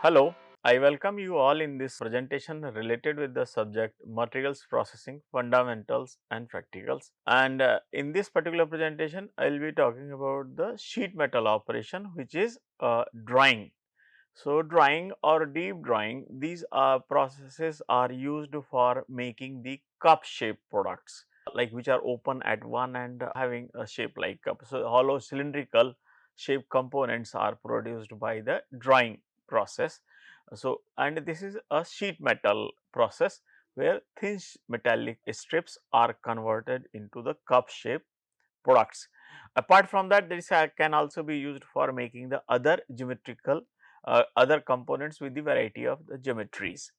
Hello, I welcome you all in this presentation related with the subject materials processing fundamentals and practicals. And in this particular presentation, I will be talking about the sheet metal operation, which is drying. So, drying or deep drying, these processes are used for making the cup shaped products, like which are open at one and having a shape like cup. So, hollow cylindrical shaped components are produced by the drying process. So, and this is a sheet metal process where thin metallic strips are converted into the cup shaped products. Apart from that, this can also be used for making the other geometrical other components with the variety of the geometries.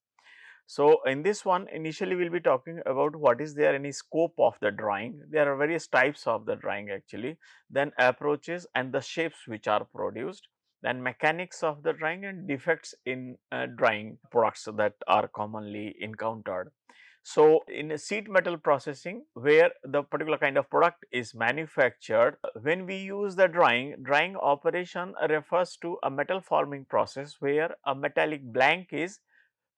So, in this one initially we will be talking about what is there any scope of the drawing. There are various types of the drawing actually, then approaches and the shapes which are produced, then mechanics of the drawing and defects in drawing products that are commonly encountered. So, in a sheet metal processing where the particular kind of product is manufactured, when we use the drying operation refers to a metal forming process where a metallic blank is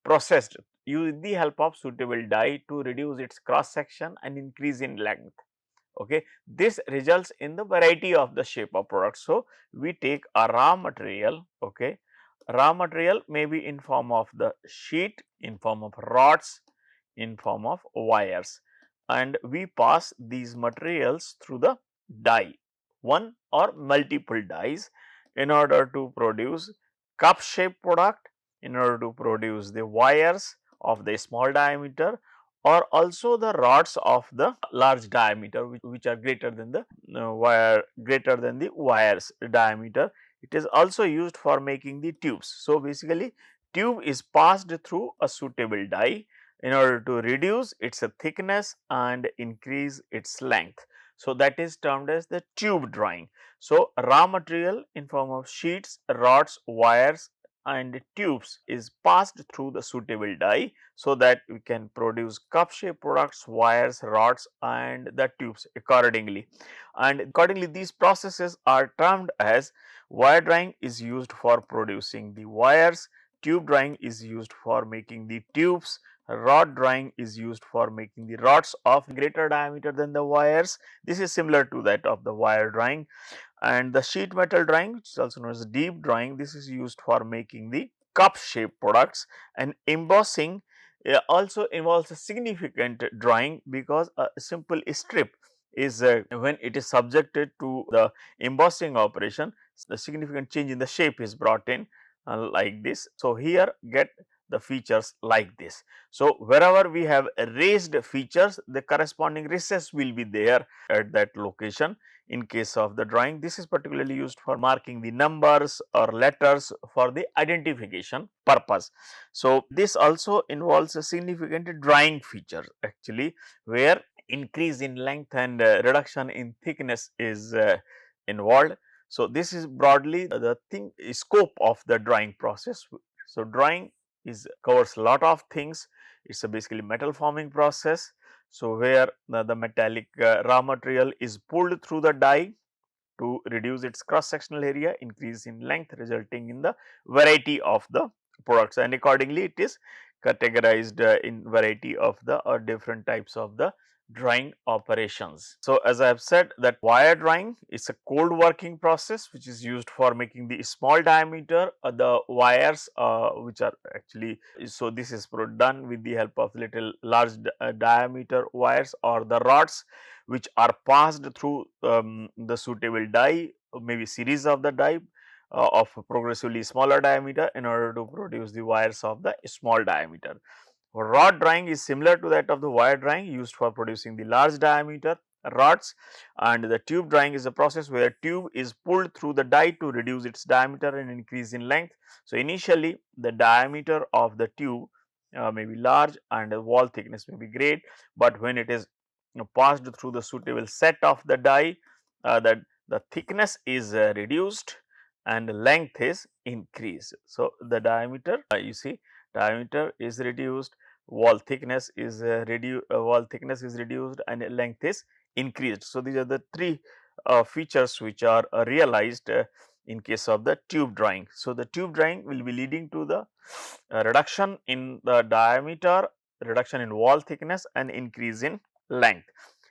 processed with the help of suitable die to reduce its cross section and increase in length. Okay. This results in the variety of the shape of product. So, we take a raw material, okay. Raw material may be in form of the sheet, in form of rods, in form of wires, and we pass these materials through the die, one or multiple dies, in order to produce cup shaped product, in order to produce the wires of the small diameter or also the rods of the large diameter, which are greater than the wires diameter. It is also used for making the tubes. So, basically tube is passed through a suitable die in order to reduce its thickness and increase its length. So, that is termed as the tube drawing. So, raw material in form of sheets, rods, wires and tubes is passed through the suitable die, so that we can produce cup shaped products, wires, rods and the tubes accordingly. And accordingly these processes are termed as wire drying is used for producing the wires, tube drying is used for making the tubes, rod drying is used for making the rods of greater diameter than the wires. This is similar to that of the wire drying. And the sheet metal drying, which is also known as deep drying, this is used for making the cup shaped products. And embossing also involves a significant drawing, because a simple strip is when it is subjected to the embossing operation, the significant change in the shape is brought in like this. So, here get the features like this. So, wherever we have raised features, the corresponding recess will be there at that location. In case of the drawing, this is particularly used for marking the numbers or letters for the identification purpose. So, this also involves a significant drawing feature actually, where increase in length and reduction in thickness is involved. So, this is broadly the scope of the drawing process. So, drawing is covers a lot of things. It is a basically metal forming process. So, where the metallic raw material is pulled through the die to reduce its cross sectional area, increase in length, resulting in the variety of the products, and accordingly it is categorized in variety of the different types of the drying operations. So, as I have said that wire drying is a cold working process which is used for making the small diameter the wires which are actually, so this is done with the help of little large diameter wires or the rods, which are passed through the suitable die, maybe series of the die of progressively smaller diameter, in order to produce the wires of the small diameter. Rod drying is similar to that of the wire drying, used for producing the large diameter rods, and the tube drying is a process where tube is pulled through the die to reduce its diameter and increase in length. So, initially the diameter of the tube may be large and the wall thickness may be great, but when it is passed through the suitable set of the die, that the thickness is reduced and length is increased. So, the diameter you see diameter is reduced, wall thickness is reduced and length is increased. So, these are the three features which are realized in case of the tube drying. So, the tube drying will be leading to the reduction in the diameter, reduction in wall thickness and increase in length.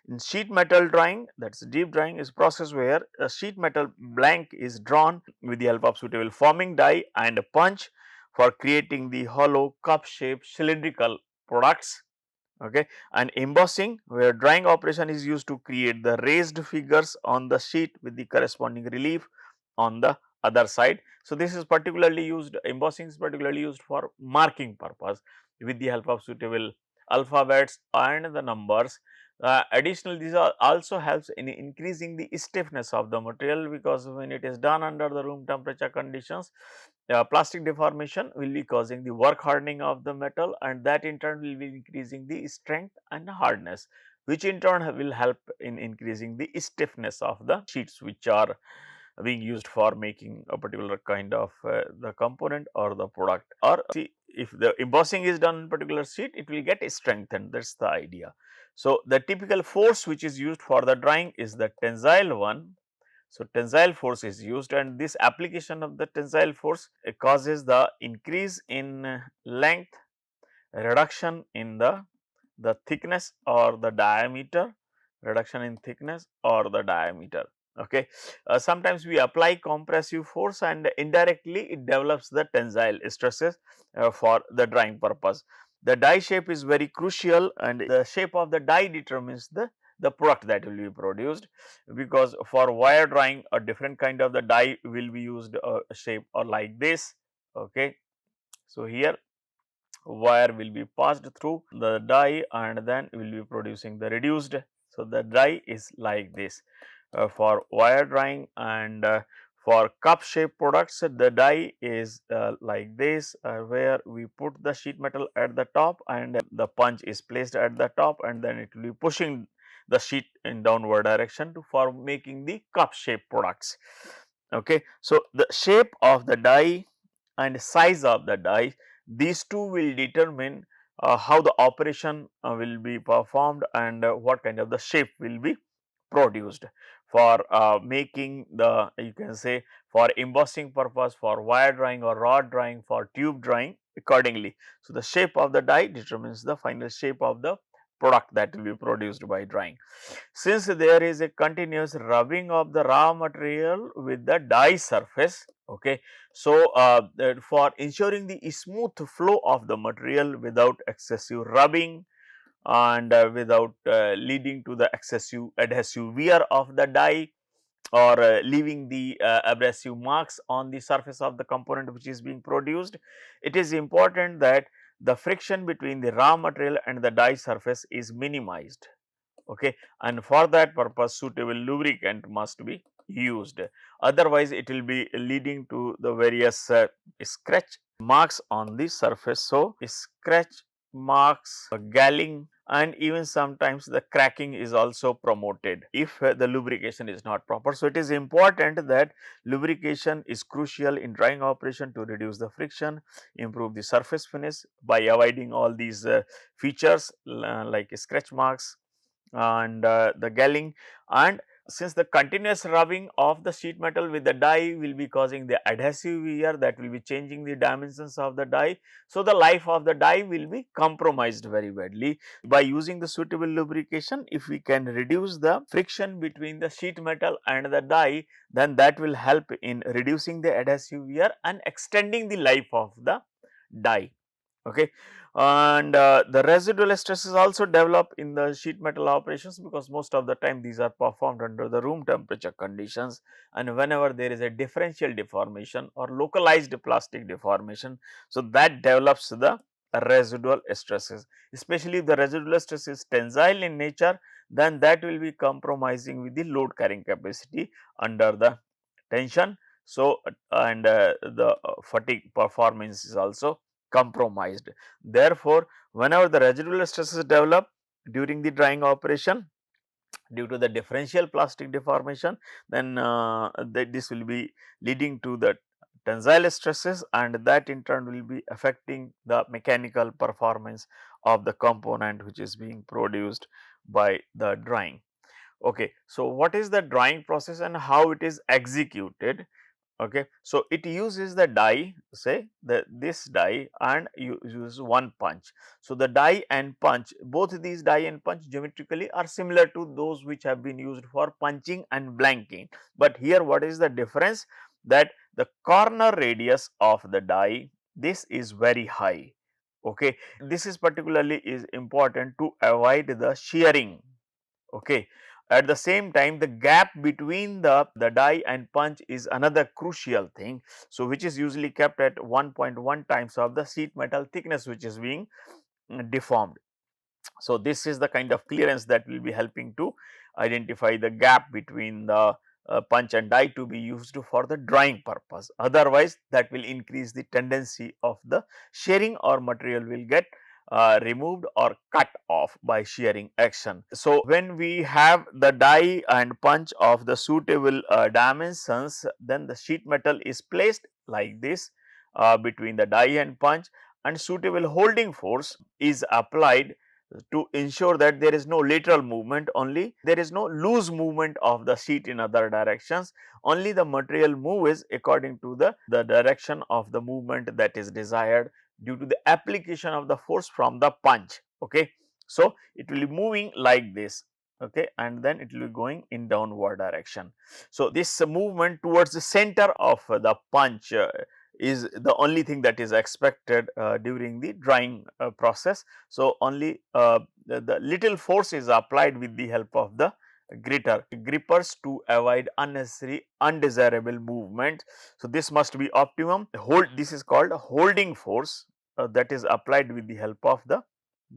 In sheet metal drying, that is deep drying, is process where a sheet metal blank is drawn with the help of suitable forming die and a punch for creating the hollow cup shaped cylindrical products. Okay, and embossing, where drying operation is used to create the raised figures on the sheet with the corresponding relief on the other side. So, this is particularly used, embossing is particularly used for marking purpose with the help of suitable alphabets and the numbers. Additionally, this also helps in increasing the stiffness of the material, because when it is done under the room temperature conditions, plastic deformation will be causing the work hardening of the metal, and that in turn will be increasing the strength and hardness, which in turn will help in increasing the stiffness of the sheets which are being used for making a particular kind of the component or the product. Or see, if the embossing is done in particular sheet, it will get strengthened, that is the idea. So, the typical force which is used for the drying is the tensile one. So, tensile force is used, and this application of the tensile force causes the increase in length, reduction in the thickness or the diameter, reduction in thickness or the diameter. Okay. Sometimes we apply compressive force and indirectly it develops the tensile stresses for the drying purpose. The die shape is very crucial, and the shape of the die determines the product that will be produced, because for wire drying a different kind of the die will be used, shape or like this. Okay. So, here wire will be passed through the die and then will be producing the reduced. So, the die is like this for wire drying, and for cup shape products the die is like this, where we put the sheet metal at the top and the punch is placed at the top, and then it will be pushing the sheet in downward direction for making the cup shape products. Okay. So, the shape of the die and size of the die, these two will determine how the operation will be performed, and what kind of the shape will be produced for making the, you can say, for embossing purpose, for wire drawing or rod drawing, for tube drawing accordingly. So, the shape of the die determines the final shape of the product that will be produced by drawing. Since there is a continuous rubbing of the raw material with the die surface, okay, so for ensuring the smooth flow of the material without excessive rubbing and without leading to the excessive adhesive wear of the die, or leaving the abrasive marks on the surface of the component which is being produced, it is important that the friction between the raw material and the die surface is minimized. Okay, and for that purpose suitable lubricant must be used, otherwise it will be leading to the various scratch marks on the surface. So, scratch marks, galling, and even sometimes the cracking is also promoted if the lubrication is not proper. So, it is important that lubrication is crucial in drying operation to reduce the friction, improve the surface finish by avoiding all these features like scratch marks and the galling. And since the continuous rubbing of the sheet metal with the die will be causing the adhesive wear, that will be changing the dimensions of the die. So, the life of the die will be compromised very badly. By using the suitable lubrication, if we can reduce the friction between the sheet metal and the die, then that will help in reducing the adhesive wear and extending the life of the die. Okay. And the residual stresses also develop in the sheet metal operations, because most of the time these are performed under the room temperature conditions, and whenever there is a differential deformation or localized plastic deformation, so that develops the residual stresses, especially if the residual stress is tensile in nature, then that will be compromising with the load carrying capacity under the tension. So, and the fatigue performance is also compromised. Therefore, whenever the residual stresses develop during the drying operation due to the differential plastic deformation, then this will be leading to the tensile stresses, and that in turn will be affecting the mechanical performance of the component which is being produced by the drying. Okay. So, what is the drying process and how it is executed? Okay. So, it uses the die, say this die, and you use one punch. So, the die and punch, both these die and punch geometrically are similar to those which have been used for punching and blanking, but here what is the difference, that the corner radius of the die, this is very high. Okay. This is particularly is important to avoid the shearing. Okay. At the same time, the gap between the die and punch is another crucial thing. So, which is usually kept at 1.1 times of the sheet metal thickness which is being deformed. So, this is the kind of clearance that will be helping to identify the gap between the punch and die to be used for the drawing purpose. Otherwise, that will increase the tendency of the shearing, or material will get removed or cut off by shearing action. So, when we have the die and punch of the suitable dimensions, then the sheet metal is placed like this between the die and punch, and suitable holding force is applied to ensure that there is no lateral movement, only there is no loose movement of the sheet in other directions, only the material moves according to the direction of the movement that is desired due to the application of the force from the punch. Okay. So, it will be moving like this, okay, and then it will be going in downward direction. So, this movement towards the center of the punch is the only thing that is expected during the drawing process. So, only the little force is applied with the help of the grippers to avoid unnecessary undesirable movement. So, this must be optimum. This is called holding force that is applied with the help of the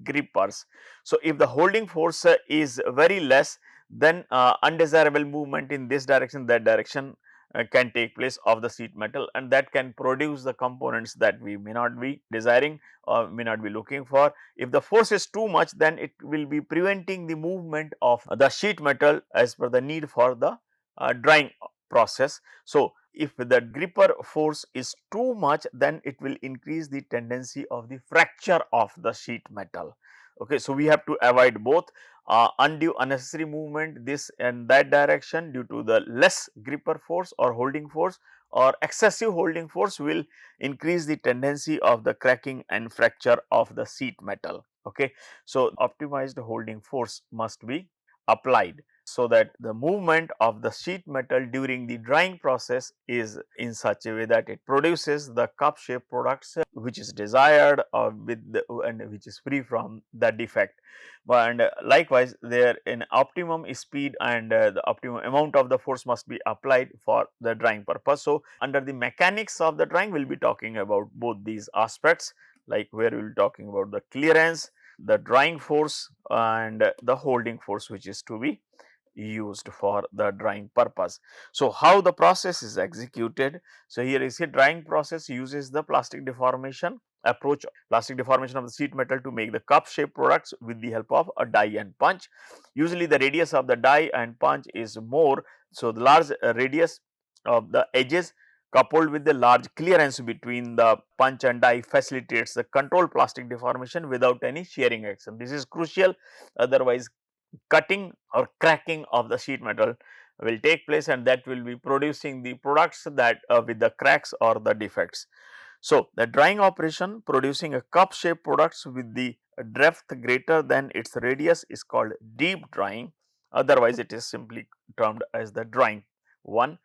grippers. So, if the holding force is very less, then undesirable movement in this direction, that direction can take place of the sheet metal, and that can produce the components that we may not be desiring or may not be looking for. If the force is too much, then it will be preventing the movement of the sheet metal as per the need for the drying process. So, if the gripper force is too much, then it will increase the tendency of the fracture of the sheet metal. Okay. So, we have to avoid both undue unnecessary movement this and that direction due to the less gripper force or holding force, or excessive holding force will increase the tendency of the cracking and fracture of the sheet metal. Okay. So, optimized holding force must be applied, so that the movement of the sheet metal during the drying process is in such a way that it produces the cup shaped products which is desired with the, and which is free from the defect. And likewise, there in optimum speed and the optimum amount of the force must be applied for the drying purpose. So, under the mechanics of the drying, we will be talking about both these aspects, like where we will be talking about the clearance, the drying force, and the holding force which is to be used for the drying purpose. So, how the process is executed? So, here is a drying process uses the plastic deformation approach, plastic deformation of the sheet metal to make the cup shaped products with the help of a die and punch. Usually the radius of the die and punch is more. So, the large radius of the edges coupled with the large clearance between the punch and die facilitates the controlled plastic deformation without any shearing action. This is crucial, otherwise cutting or cracking of the sheet metal will take place, and that will be producing the products that with the cracks or the defects. So, the drying operation producing a cup shaped products with the depth greater than its radius is called deep drying, otherwise it is simply termed as the drying one.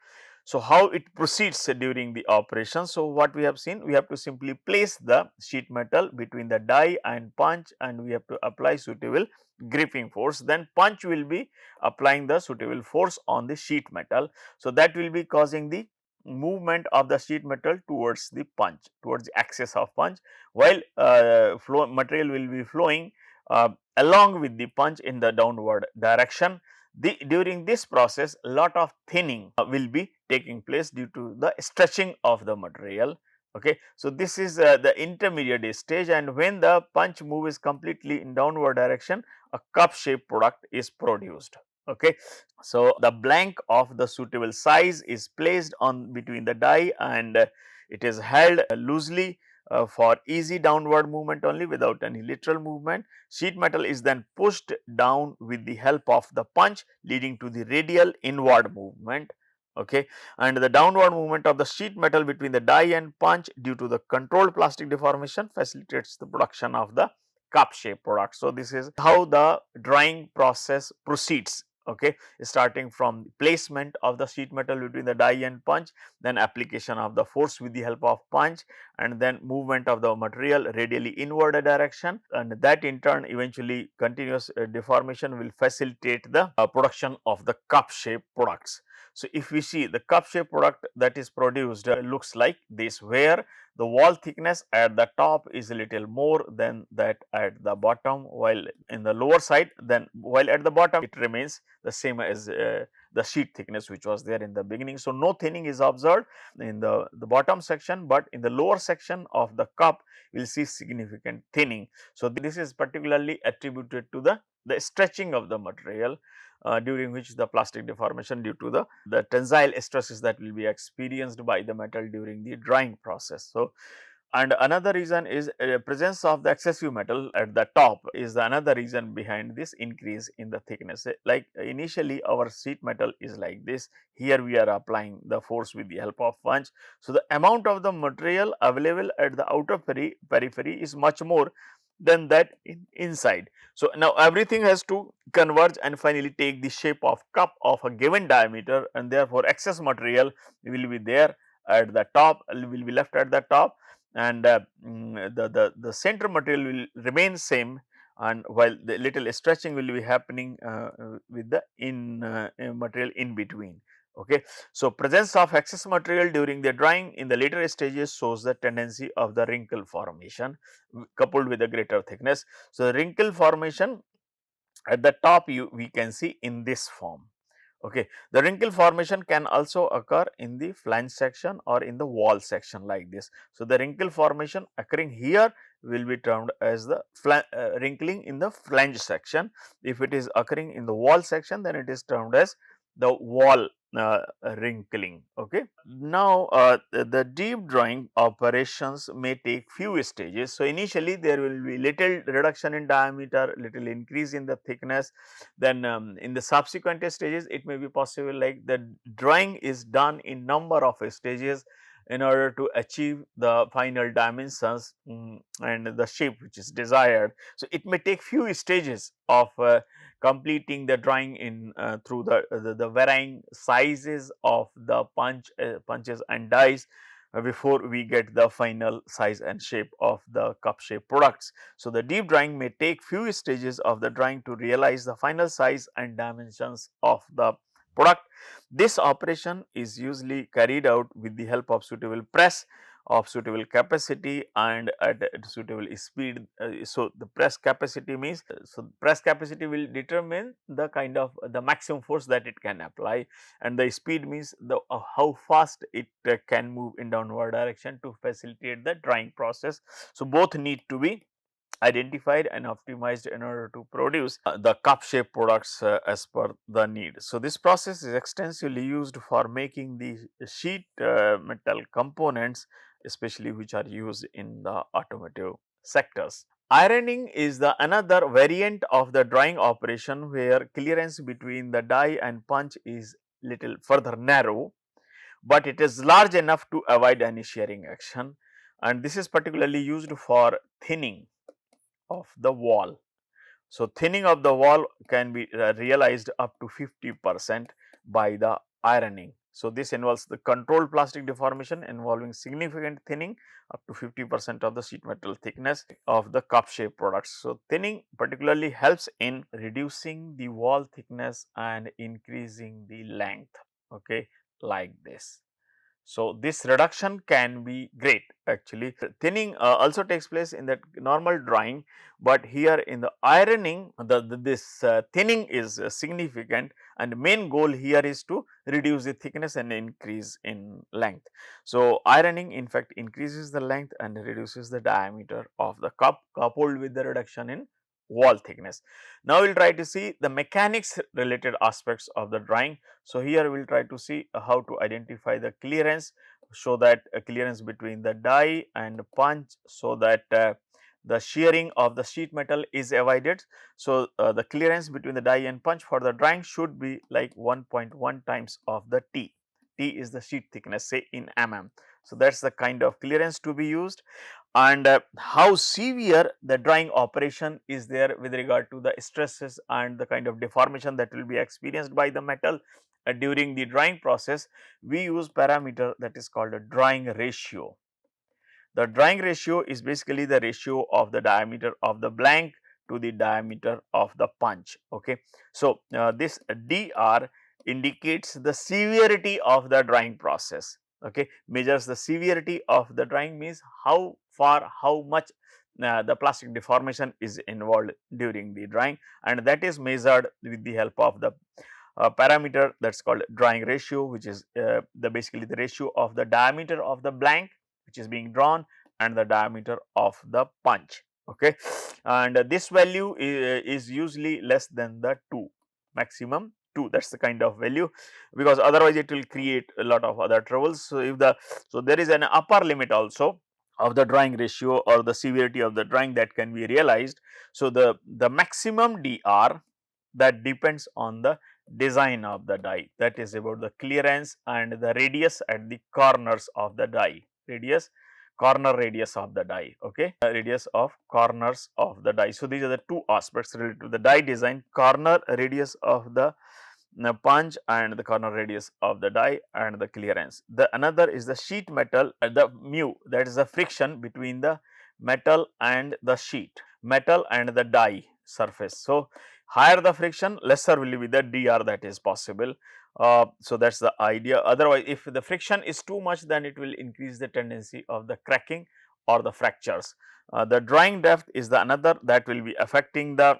So, how it proceeds during the operation? So, what we have seen, we have to simply place the sheet metal between the die and punch, and we have to apply suitable gripping force. Then punch will be applying the suitable force on the sheet metal. So, that will be causing the movement of the sheet metal towards the punch, towards the axis of punch, while flow material will be flowing along with the punch in the downward direction. During this process, lot of thinning will be taking place due to the stretching of the material. Okay. So, this is the intermediate stage, and when the punch move is completely in downward direction, a cup shaped product is produced. Okay. So, the blank of the suitable size is placed on between the die, and it is held loosely for easy downward movement only without any lateral movement. Sheet metal is then pushed down with the help of the punch, leading to the radial inward movement. okay, and the downward movement of the sheet metal between the die and punch due to the controlled plastic deformation facilitates the production of the cup shape product. So, this is how the drying process proceeds, okay, starting from placement of the sheet metal between the die and punch, then application of the force with the help of punch, and then movement of the material radially inward direction, and that in turn eventually continuous deformation will facilitate the production of the cup shape products. So, if we see the cup shape product that is produced looks like this, where the wall thickness at the top is a little more than that at the bottom, while in the lower side, then while at the bottom it remains the same as the sheet thickness which was there in the beginning. So, no thinning is observed in the bottom section, but in the lower section of the cup we will see significant thinning. So, this is particularly attributed to the stretching of the material, during which the plastic deformation due to the tensile stresses that will be experienced by the metal during the drying process. So, and another reason is presence of the excessive metal at the top is another reason behind this increase in the thickness. Like initially our sheet metal is like this, here we are applying the force with the help of punch. So, the amount of the material available at the outer periphery is much more than that inside. So, now everything has to converge and finally take the shape of cup of a given diameter, and therefore, excess material will be there at the top, will be left at the top, and the center material will remain same, and while the little stretching will be happening with the material in between. Okay. So, presence of excess material during the drying in the later stages shows the tendency of the wrinkle formation coupled with a greater thickness. So, the wrinkle formation at the top we can see in this form. Okay. The wrinkle formation can also occur in the flange section or in the wall section like this. So, the wrinkle formation occurring here will be termed as the wrinkling in the flange section. If it is occurring in the wall section, then it is termed as the wall wrinkling. Okay. Now, the deep drawing operations may take few stages. So, initially there will be little reduction in diameter, little increase in the thickness. Then in the subsequent stages it may be possible like the drawing is done in number of stages in order to achieve the final dimensions and the shape which is desired. So, it may take few stages of completing the drawing in through the varying sizes of the punches and dies before we get the final size and shape of the cup shape products. So, the deep drawing may take few stages of the drawing to realize the final size and dimensions of the product. This operation is usually carried out with the help of suitable press of suitable capacity and at suitable speed. So, the press capacity means, so press capacity will determine the kind of the maximum force that it can apply, and the speed means the how fast it can move in downward direction to facilitate the drying process. So, both need to be identified and optimized in order to produce the cup shape products as per the need. So, this process is extensively used for making the sheet metal components, especially which are used in the automotive sectors. Ironing is the another variant of the drying operation where clearance between the die and punch is little further narrow, but it is large enough to avoid any shearing action, and this is particularly used for thinning of the wall. So, thinning of the wall can be realized up to 50% by the ironing. So, this involves the controlled plastic deformation involving significant thinning up to 50% of the sheet metal thickness of the cup shape products. So, thinning particularly helps in reducing the wall thickness and increasing the length, okay, like this. So, this reduction can be great actually. Thinning also takes place in that normal drying, but here in the ironing this thinning is significant, and main goal here is to reduce the thickness and increase in length. So, ironing in fact increases the length and reduces the diameter of the cup coupled with the reduction in wall thickness. Now, we will try to see the mechanics related aspects of the drying. So, here we will try to see how to identify the clearance, show that clearance between the die and punch, so that the shearing of the sheet metal is avoided. So, the clearance between the die and punch for the drying should be like 1.1 times of the T. T is the sheet thickness, say in mm. So that is the kind of clearance to be used, and how severe the drying operation is there with regard to the stresses and the kind of deformation that will be experienced by the metal during the drying process. We use parameter that is called a drying ratio. The drying ratio is basically the ratio of the diameter of the blank to the diameter of the punch. Okay. So, this dr indicates the severity of the drying process. Okay, measures the severity of the drying, means how far, how much the plastic deformation is involved during the drying, and that is measured with the help of the parameter that is called drying ratio, which is the basically the ratio of the diameter of the blank which is being drawn and the diameter of the punch. Okay, and this value is usually less than the 2, maximum 2, that is the kind of value, because otherwise it will create a lot of other troubles. So, if the so there is an upper limit also of the drying ratio or the severity of the drying that can be realized. So, the maximum dr that depends on the design of the die, that is about the clearance and the radius at the corners of the die, corner radius of the die. Okay, radius of corners of the die. So, these are the two aspects related to the die design: corner radius of the punch and the corner radius of the die and the clearance. The another is the sheet metal, the mu, that is the friction between the metal and the sheet, metal and the die surface. So, higher the friction, lesser will be the dr that is possible. So, that is the idea. Otherwise, if the friction is too much, then it will increase the tendency of the cracking or the fractures. The drying depth is the another that will be affecting the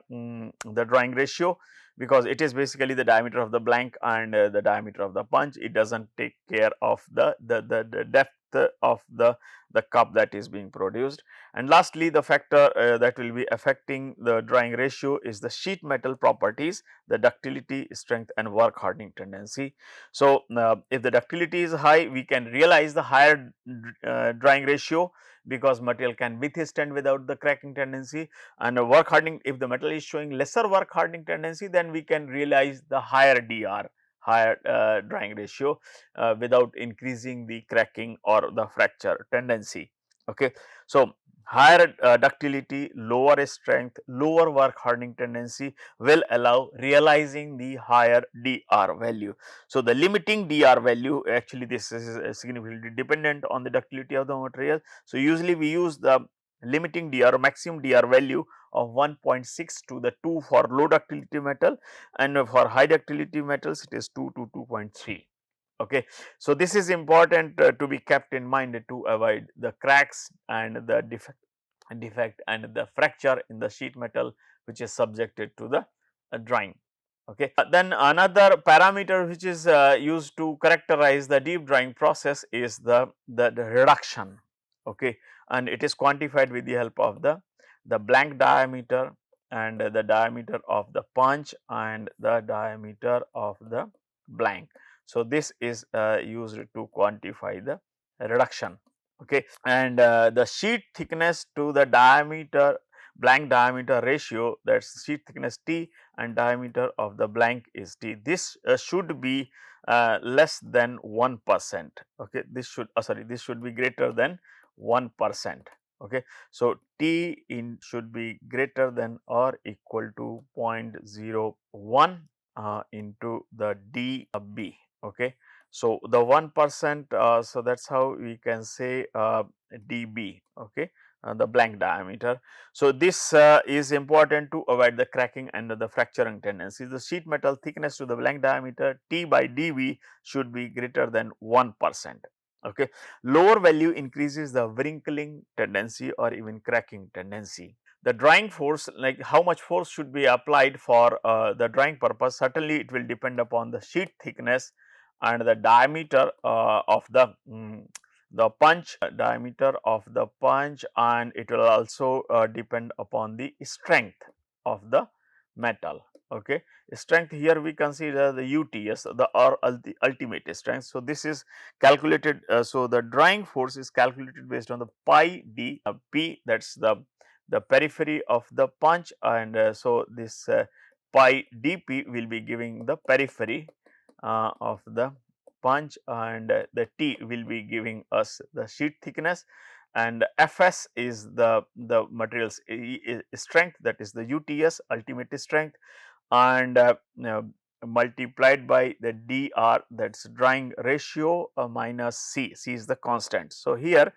drying ratio, because it is basically the diameter of the blank and the diameter of the punch. It does not take care of the depth of the cup that is being produced. And lastly, the factor that will be affecting the drying ratio is the sheet metal properties, the ductility, strength and work hardening tendency. So, if the ductility is high, we can realize the higher drying ratio, because material can withstand without the cracking tendency, and work hardening, if the metal is showing lesser work hardening tendency, then we can realize the higher dr, higher drying ratio without increasing the cracking or the fracture tendency. Okay. So, higher ductility, lower strength, lower work hardening tendency will allow realizing the higher dr value. So, the limiting dr value, actually this is significantly dependent on the ductility of the material. So, usually we use the limiting dr or maximum dr value of 1.6 to the 2 for low ductility metal, and for high ductility metals it is 2 to 2.3. Okay. So, this is important to be kept in mind to avoid the cracks and the defect and the fracture in the sheet metal which is subjected to the drying. Okay. Then another parameter which is used to characterize the deep drying process is the reduction. Okay. And it is quantified with the help of the blank diameter and the diameter of the punch and the diameter of the blank. So, this is used to quantify the reduction. Okay. And the sheet thickness to the diameter, blank diameter ratio, that is sheet thickness T and diameter of the blank is T. This should be less than 1%. Okay. This should sorry, this should be greater than 1%. Okay. So, T in should be greater than or equal to 0.01 into the dB. Okay. So, the 1%, so that is how we can say dB. Okay. The blank diameter. So, this is important to avoid the cracking and the fracturing tendency. The sheet metal thickness to the blank diameter T by dB should be greater than 1%. Okay. Lower value increases the wrinkling tendency or even cracking tendency. The drying force, like how much force should be applied for the drying purpose, certainly it will depend upon the sheet thickness and the diameter of the punch, diameter of the punch, and it will also depend upon the strength of the metal. Okay. Strength, here we consider the UTS, the or the ultimate strength. So, this is calculated. So, the drying force is calculated based on the pi d p, that is the periphery of the punch, and so this pi dp will be giving the periphery of the punch, and the T will be giving us the sheet thickness, and Fs is the materials strength, that is the UTS, ultimate strength, and multiplied by the dr, that is drying ratio, minus C is the constant. So, here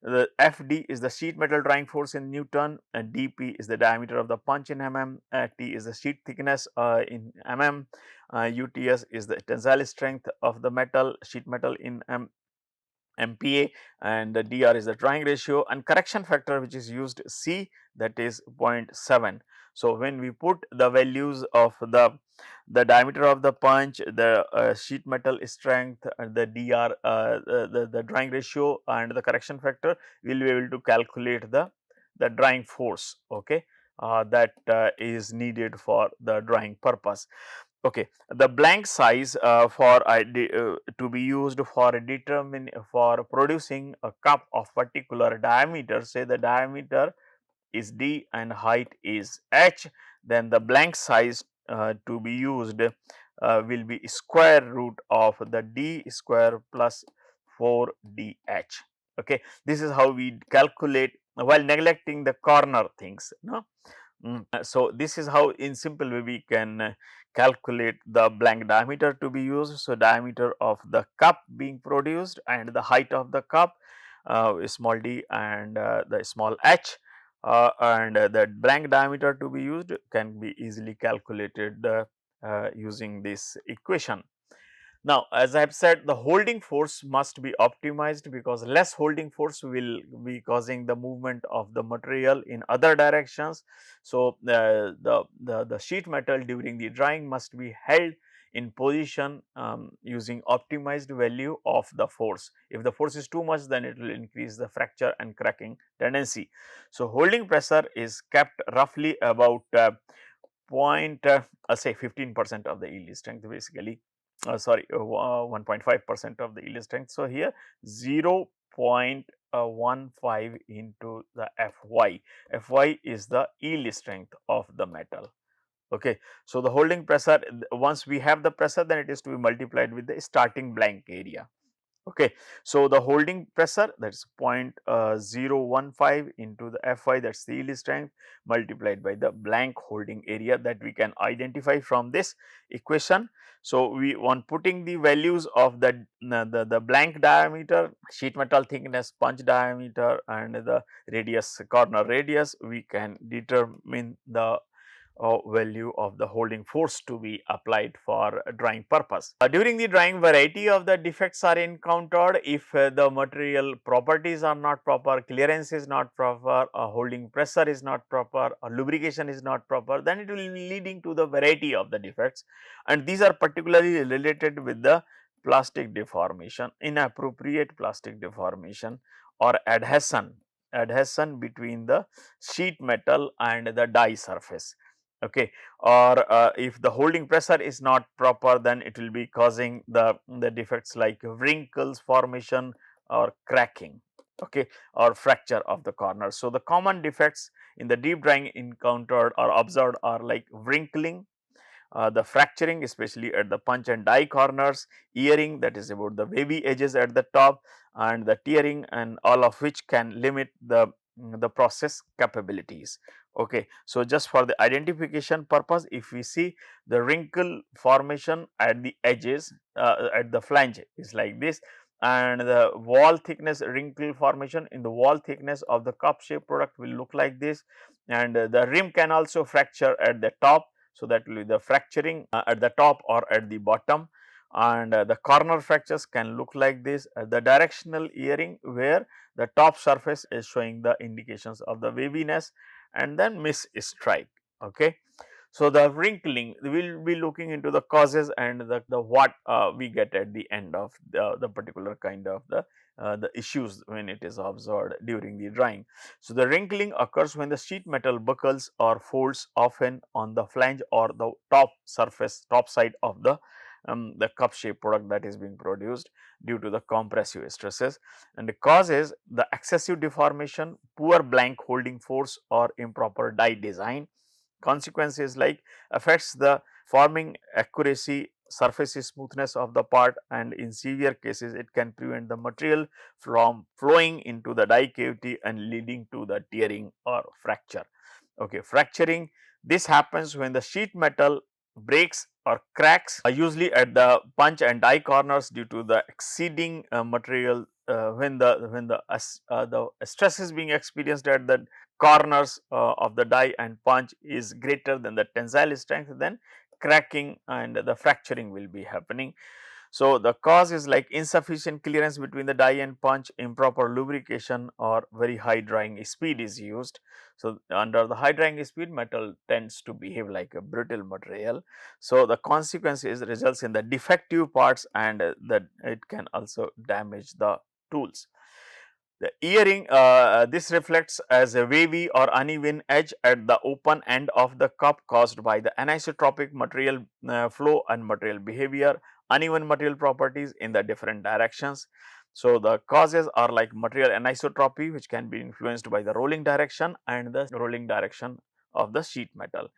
the Fd is the sheet metal drying force in Newton, and dP is the diameter of the punch in mm, T is the sheet thickness in mm, UTS is the tensile strength of the metal, sheet metal in MPa, and the dr is the drying ratio, and correction factor which is used C, that is 0.7. So, when we put the values of the diameter of the punch, the sheet metal strength, and the dr, the drying ratio and the correction factor, we will be able to calculate the drying force, okay, that is needed for the drying purpose. Okay, the blank size to be used for producing a cup of particular diameter, say the diameter is d and height is h, then the blank size to be used will be square root of the d square plus 4dh. Okay, this is how we calculate while neglecting the corner things. No. So, this is how in simple way we can calculate the blank diameter to be used. So, diameter of the cup being produced and the height of the cup, small d and the small h, and the blank diameter to be used can be easily calculated using this equation. Now, as I have said, the holding force must be optimized, because less holding force will be causing the movement of the material in other directions. So, the sheet metal during the drying must be held in position using optimized value of the force. If the force is too much, then it will increase the fracture and cracking tendency. So, holding pressure is kept roughly about point say 15% of the yield strength, basically 1.5% of the yield strength. So, here 0.15 into the Fy is the yield strength of the metal. Okay. So, the holding pressure, once we have the pressure, then it is to be multiplied with the starting blank area. Okay. So, the holding pressure, that is 0.015 into the Fy, that is the yield strength, multiplied by the blank holding area, that we can identify from this equation. So, we on putting the values of the blank diameter, sheet metal thickness, punch diameter, and the radius, corner radius, we can determine the value of the holding force to be applied for drying purpose. During the drying, variety of the defects are encountered. If the material properties are not proper, clearance is not proper, holding pressure is not proper, or lubrication is not proper, then it will be leading to the variety of the defects, and these are particularly related with the plastic deformation, inappropriate plastic deformation, or adhesion between the sheet metal and the die surface. Okay. Or if the holding pressure is not proper, then it will be causing the defects like wrinkles formation or cracking, okay, or fracture of the corner. So, the common defects in the deep drying encountered or observed are like wrinkling, the fracturing, especially at the punch and die corners, earring, that is about the wavy edges at the top, and the tearing, and all of which can limit the process capabilities. Okay. So, just for the identification purpose, if we see the wrinkle formation at the edges, at the flange is like this, and the wall thickness wrinkle formation in the wall thickness of the cup shape product will look like this, and the rim can also fracture at the top. So, that will be the fracturing at the top or at the bottom, and the corner fractures can look like this, the directional earring where the top surface is showing the indications of the waviness, and then miss strike. Okay. So, the wrinkling, we will be looking into the causes and the what we get at the end of the particular kind of the issues when it is observed during the drying. So, the wrinkling occurs when the sheet metal buckles or folds, often on the flange or the top surface, top side of the cup shape product that is being produced due to the compressive stresses, and the causes the excessive deformation, poor blank holding force, or improper die design. Consequences like affects the forming accuracy surface smoothness of the part, and in severe cases it can prevent the material from flowing into the die cavity and leading to the tearing or fracture. Okay, fracturing, this happens when the sheet metal breaks or cracks, usually at the punch and die corners due to the exceeding material, when the stress is being experienced at the corners of the die and punch is greater than the tensile strength, then cracking and the fracturing will be happening. So, the cause is like insufficient clearance between the die and punch, improper lubrication, or very high drying speed is used. So, under the high drying speed, metal tends to behave like a brittle material. So, the consequence is results in the defective parts, and that it can also damage the tools. The earring, this reflects as a wavy or uneven edge at the open end of the cup caused by the anisotropic material flow and material behavior, uneven material properties in the different directions. So, the causes are like material anisotropy, which can be influenced by the rolling direction and the rolling direction of the sheet metal.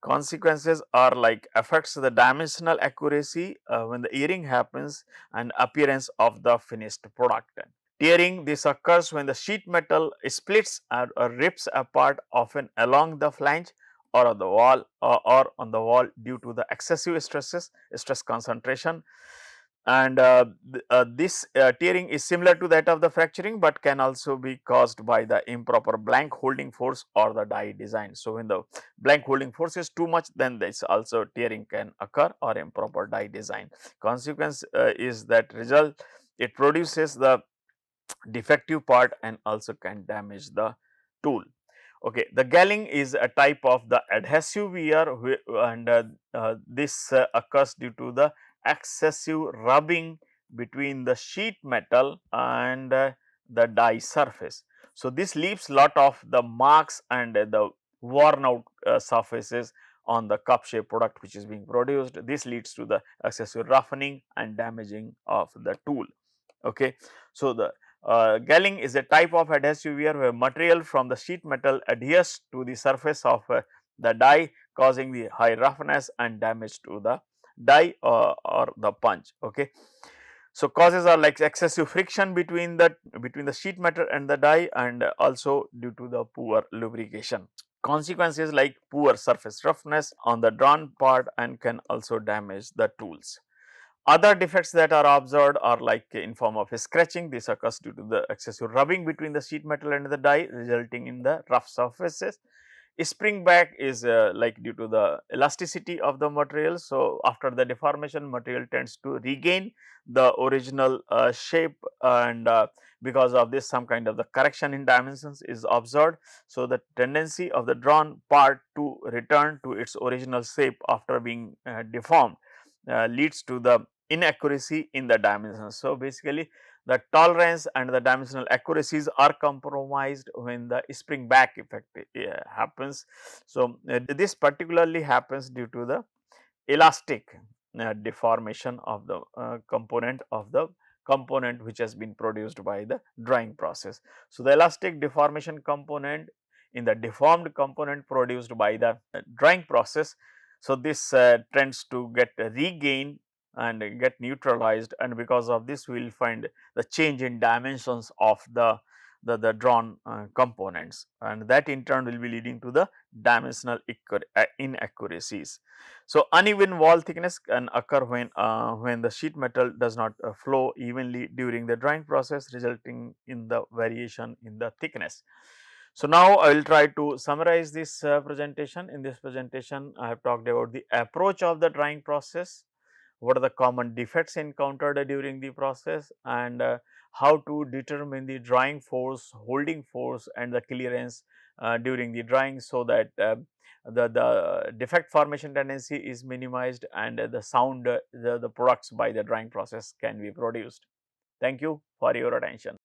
Consequences are like affects the dimensional accuracy when the earring happens and appearance of the finished product. Tearing, this occurs when the sheet metal splits or rips apart, often along the flange or on the wall due to the excessive stress concentration. And this tearing is similar to that of the fracturing, but can also be caused by the improper blank holding force or the die design. So, when the blank holding force is too much, then this also tearing can occur, or improper die design. Consequence is that result, it produces the defective part and also can damage the tool. Okay, the galling is a type of the adhesive wear, and this occurs due to the excessive rubbing between the sheet metal and the die surface. So, this leaves lot of the marks and the worn out surfaces on the cup shape product which is being produced. This leads to the excessive roughening and damaging of the tool. Okay. So, the galling is a type of adhesive wear where material from the sheet metal adheres to the surface of the die, causing the high roughness and damage to the die or the punch. Okay. So, causes are like excessive friction between the sheet metal and the die, and also due to the poor lubrication. Consequences like poor surface roughness on the drawn part and can also damage the tools. Other defects that are observed are like in form of scratching. This occurs due to the excessive rubbing between the sheet metal and the die, resulting in the rough surfaces. Spring back is like due to the elasticity of the material. So, after the deformation, material tends to regain the original shape, and because of this some kind of the correction in dimensions is observed. So, the tendency of the drawn part to return to its original shape after being deformed leads to the inaccuracy in the dimensions. So, basically the tolerance and the dimensional accuracies are compromised when the spring back effect happens. So, this particularly happens due to the elastic deformation of the component which has been produced by the drying process. So, the elastic deformation component in the deformed component produced by the drying process. So, this tends to get regained and get neutralized, and because of this we will find the change in dimensions of the drawn components, and that in turn will be leading to the dimensional inaccuracies. So, uneven wall thickness can occur when the sheet metal does not flow evenly during the drying process, resulting in the variation in the thickness. So, now I will try to summarize this presentation. In this presentation, I have talked about the approach of the drying process, what are the common defects encountered during the process, and how to determine the drying force, holding force, and the clearance during the drying, so that the defect formation tendency is minimized and the sound the products by the drying process can be produced. Thank you for your attention.